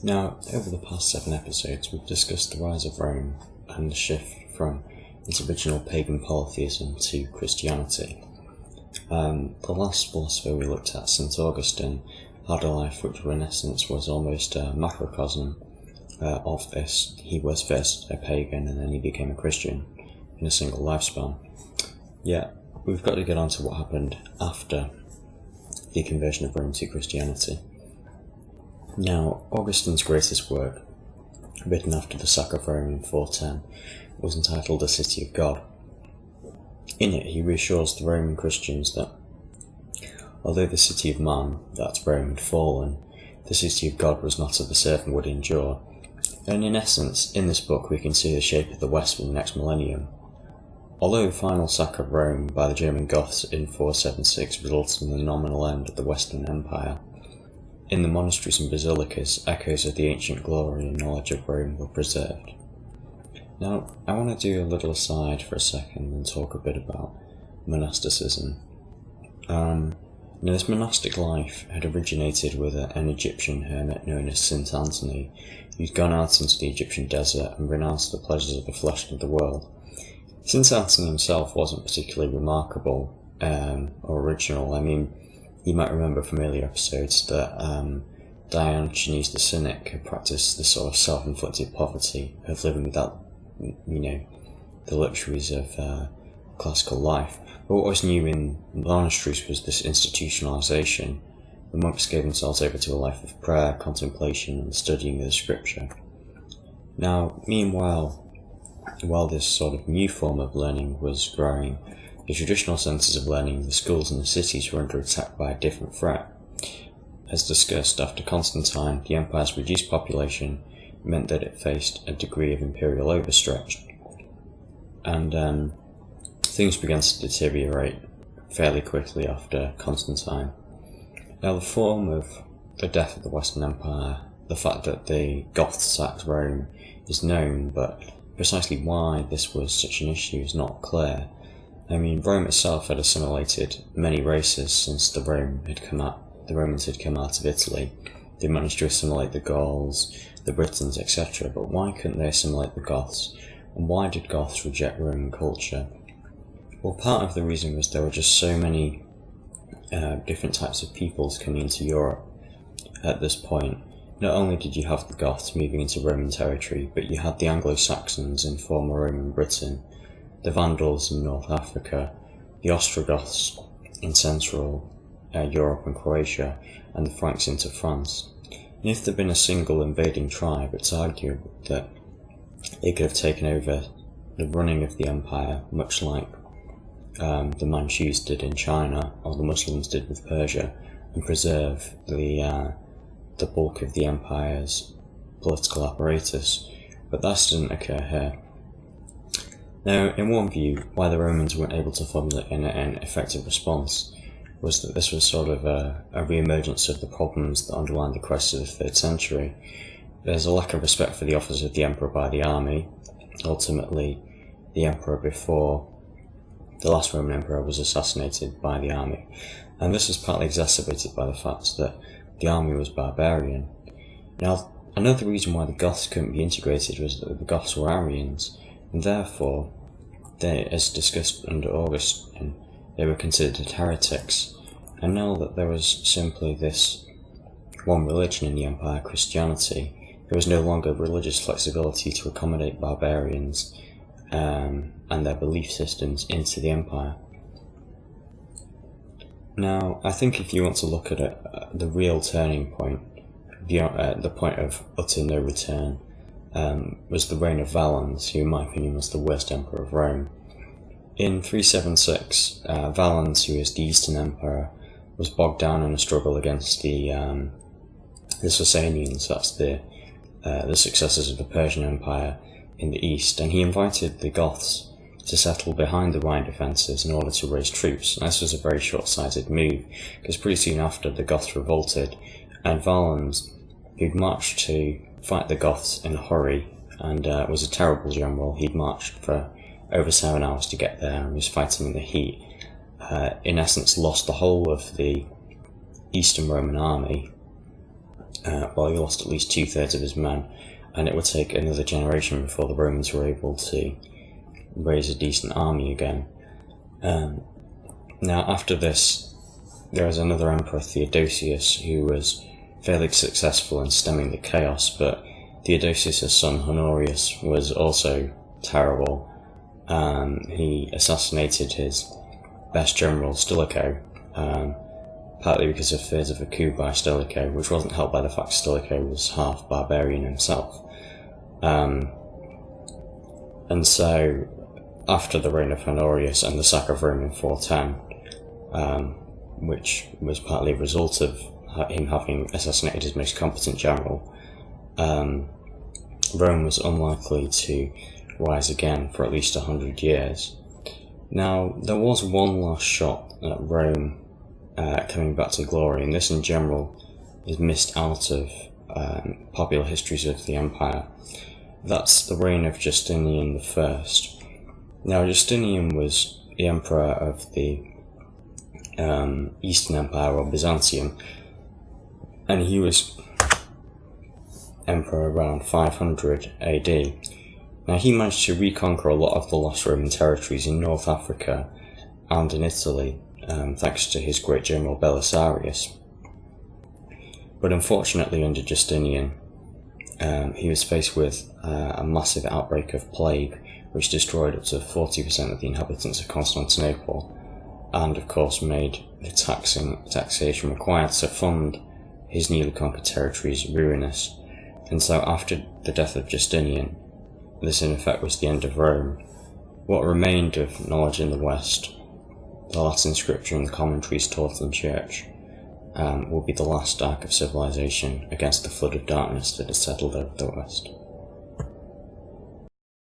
Now, over the past 7 episodes, we've discussed the rise of Rome and the shift from its original pagan polytheism to Christianity. The last philosopher we looked at, St. Augustine, had a life which in essence was almost a macrocosm of this. He was first a pagan and then he became a Christian in a single lifespan. Yet, we've got to get on to what happened after the conversion of Rome to Christianity. Now, Augustine's greatest work, written after the sack of Rome in 410, was entitled The City of God. In it, he reassures the Roman Christians that, although the city of man, that Rome, had fallen, the city of God was not of the serf and would endure. And in essence, in this book we can see the shape of the West for the next millennium. Although the final sack of Rome by the German Goths in 476 resulted in the nominal end of the Western Empire, in the monasteries and basilicas, echoes of the ancient glory and knowledge of Rome were preserved. Now, I want to do a little aside for a second and talk a bit about monasticism. This monastic life had originated with an Egyptian hermit known as St. Anthony, who'd gone out into the Egyptian desert and renounced the pleasures of the flesh and of the world. St. Anthony himself wasn't particularly remarkable or original. I mean, you might remember from earlier episodes that Diogenes the Cynic had practiced the sort of self-inflicted poverty of living without, the luxuries of classical life. But what was new in monasteries was this institutionalisation. The monks gave themselves over to a life of prayer, contemplation, and studying the scripture. Now, meanwhile, while this sort of new form of learning was growing, the traditional centres of learning, the schools and the cities, were under attack by a different threat. As discussed, after Constantine, the empire's reduced population meant that it faced a degree of imperial overstretch, and things began to deteriorate fairly quickly after Constantine. Now, the form of the death of the Western Empire, the fact that the Goths sacked Rome, is known, but precisely why this was such an issue is not clear. I mean, Rome itself had assimilated many races since the Romans had come out of Italy. They managed to assimilate the Gauls, the Britons, etc., but why couldn't they assimilate the Goths? And why did Goths reject Roman culture? Well, part of the reason was there were just so many different types of peoples coming into Europe at this point. Not only did you have the Goths moving into Roman territory, but you had the Anglo-Saxons in former Roman Britain, the Vandals in North Africa, the Ostrogoths in Central Europe and Croatia, and the Franks into France. And if there had been a single invading tribe, it's arguable that it could have taken over the running of the empire, much like the Manchus did in China, or the Muslims did with Persia, and preserve the bulk of the empire's political apparatus. But that didn't occur here. Now, in one view, why the Romans weren't able to formulate an effective response was that this was sort of a re-emergence of the problems that underlined the crisis of the 3rd century. There's a lack of respect for the office of the emperor by the army. Ultimately, the emperor before the last Roman emperor was assassinated by the army, and this was partly exacerbated by the fact that the army was barbarian. Now, another reason why the Goths couldn't be integrated was that the Goths were Arians, and therefore, they, as discussed under Augustine, they were considered heretics. And now that there was simply this one religion in the empire, Christianity, there was no longer religious flexibility to accommodate barbarians and their belief systems into the empire. Now, I think if you want to look at it, the real turning point, the point of utter no return, was the reign of Valens, who in my opinion was the worst emperor of Rome. In 376, Valens, who is the Eastern Emperor, was bogged down in a struggle against the Sasanians, that's the successors of the Persian Empire in the East, and he invited the Goths to settle behind the Rhine defences in order to raise troops. And this was a very short-sighted move, because pretty soon after the Goths revolted, and Valens, who'd marched to fight the Goths in a hurry, and was a terrible general. He'd marched for over 7 hours to get there and was fighting in the heat. In essence, lost the whole of the Eastern Roman army he lost at least 2/3 of his men, and it would take another generation before the Romans were able to raise a decent army again. Now, after this, there was another emperor, Theodosius, who was fairly successful in stemming the chaos, but Theodosius' son Honorius was also terrible. He assassinated his best general, Stilicho, partly because of fears of a coup by Stilicho, which wasn't helped by the fact Stilicho was half barbarian himself. And so, after the reign of Honorius and the sack of Rome in 410, which was partly a result of him having assassinated his most competent general, Rome was unlikely to rise again for at least 100 years. Now, there was one last shot at Rome coming back to glory, and this in general is missed out of popular histories of the empire. That's the reign of Justinian I. Now, Justinian was the emperor of the Eastern Empire, or Byzantium, and he was emperor around 500 AD. Now, he managed to reconquer a lot of the lost Roman territories in North Africa and in Italy, thanks to his great general Belisarius. But unfortunately, under Justinian, he was faced with a massive outbreak of plague, which destroyed up to 40% of the inhabitants of Constantinople, and of course made the taxation required to fund his newly conquered territories ruinous. And so after the death of Justinian, this in effect was the end of Rome. What remained of knowledge in the West, the Latin scripture and the commentaries taught in church, will be the last ark of civilization against the flood of darkness that has settled over the West.